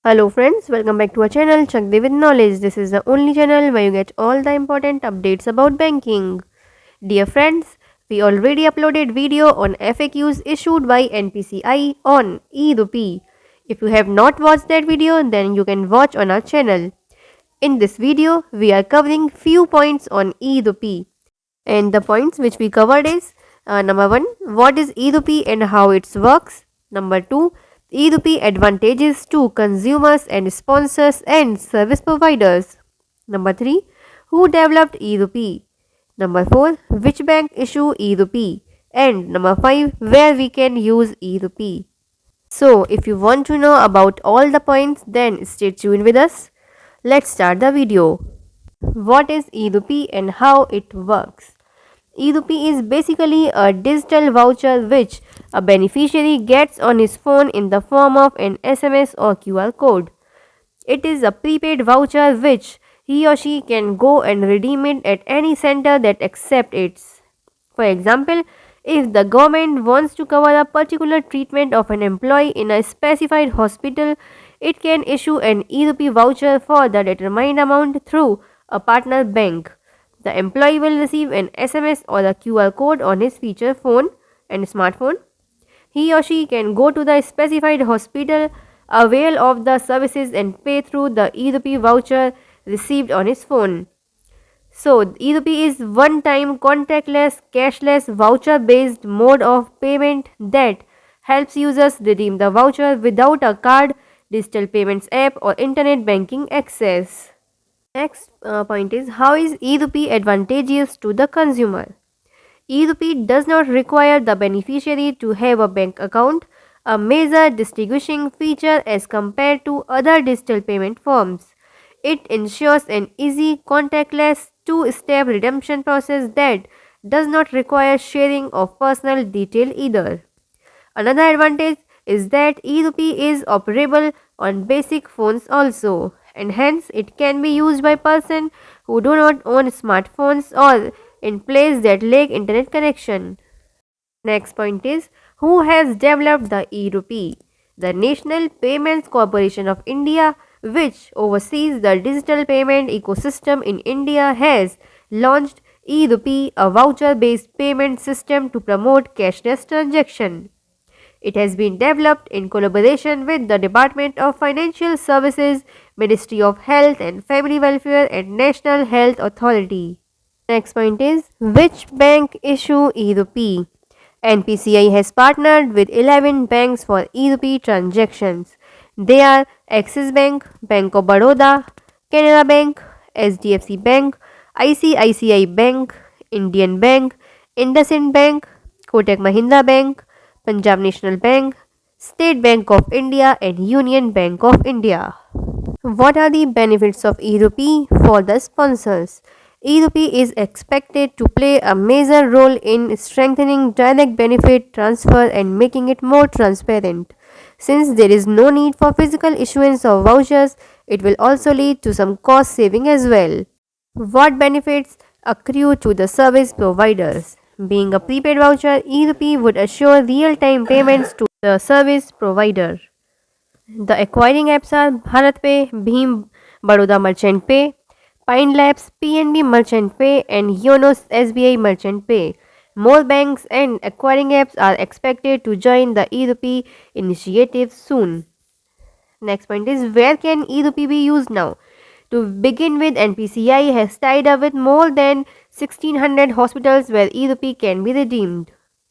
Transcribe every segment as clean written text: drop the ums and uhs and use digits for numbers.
Hello friends, welcome back to our channel CHAK with Knowledge. This is the only channel where you get all the important updates about banking. Dear friends, we already uploaded video on FAQs issued by NPCI on E-Rupi. If you have not watched that video, then you can watch on our channel. In this video, we are covering few points on E-Rupi. And the points which we covered is number 1, what is E-Rupi and how it works. Number 2, E-Rupi advantages to consumers and sponsors and service providers. Number 3, who developed E-Rupi. Number 4, which bank issue E-Rupi. And number 5, where we can use E-Rupi. So if you want to know about all the points, then stay tuned with us. Let's start the video. What is E-Rupi and how it works? E-Rupi is basically a digital voucher which a beneficiary gets on his phone in the form of an SMS or QR code. It is a prepaid voucher which he or she can go and redeem it at any center that accepts it. For example, if the government wants to cover a particular treatment of an employee in a specified hospital, it can issue an E-Rupi voucher for the determined amount through a partner bank. The employee will receive an SMS or a QR code on his feature phone and smartphone. He or she can go to the specified hospital, avail of the services and pay through the E-Rupi voucher received on his phone. So, E-Rupi is one-time contactless, cashless, voucher-based mode of payment that helps users redeem the voucher without a card, digital payments app or internet banking access. Next point is, how is E-Rupi advantageous to the consumer? E-Rupi does not require the beneficiary to have a bank account, a major distinguishing feature as compared to other digital payment forms. It ensures an easy, contactless, two-step redemption process that does not require sharing of personal detail either. Another advantage is that E-Rupi is operable on basic phones also, and hence it can be used by persons who do not own smartphones or in places that lack internet connection. Next point is, who has developed the E-Rupi? The National Payments Corporation of India, which oversees the digital payment ecosystem in India, has launched E-Rupi, a voucher-based payment system to promote cashless transaction. It has been developed in collaboration with the Department of Financial Services, Ministry of Health and Family Welfare and National Health Authority. Next point is, which bank issue E-Rupi? NPCI has partnered with 11 banks for E-Rupi transactions. They are Axis Bank, Bank of Baroda, Canara Bank, SDFC Bank, ICICI Bank, Indian Bank, IndusInd Bank, Kotak Mahindra Bank, Punjab National Bank, State Bank of India and Union Bank of India. What are the benefits of E-Rupi for the sponsors? E-Rupi is expected to play a major role in strengthening direct benefit transfer and making it more transparent. Since there is no need for physical issuance of vouchers, it will also lead to some cost saving as well. What benefits accrue to the service providers? Being a prepaid voucher, E-Rupi would assure real-time payments to the service provider. The acquiring apps are BharatPe, Bhim, Baroda Merchant Pay, Pine Labs, PNB Merchant Pay and Yonos SBI Merchant Pay. More banks and acquiring apps are expected to join the E-Rupi initiative soon. Next point is, where can E-Rupi be used now? To begin with, NPCI has tied up with more than 1600 hospitals where E-Rupi can be redeemed.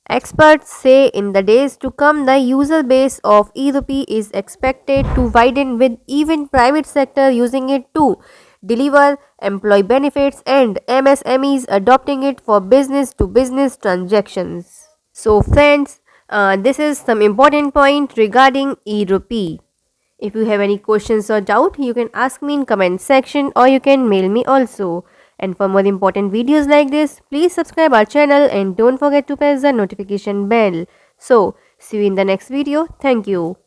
Experts say in the days to come, the user base of E-Rupi is expected to widen with even private sector using it to deliver employee benefits and MSMEs adopting it for business to business transactions. So friends, this is some important point regarding E-Rupi. If you have any questions or doubt, you can ask me in comment section or you can mail me also. And for more important videos like this, please subscribe our channel and don't forget to press the notification bell. So, see you in the next video. Thank you.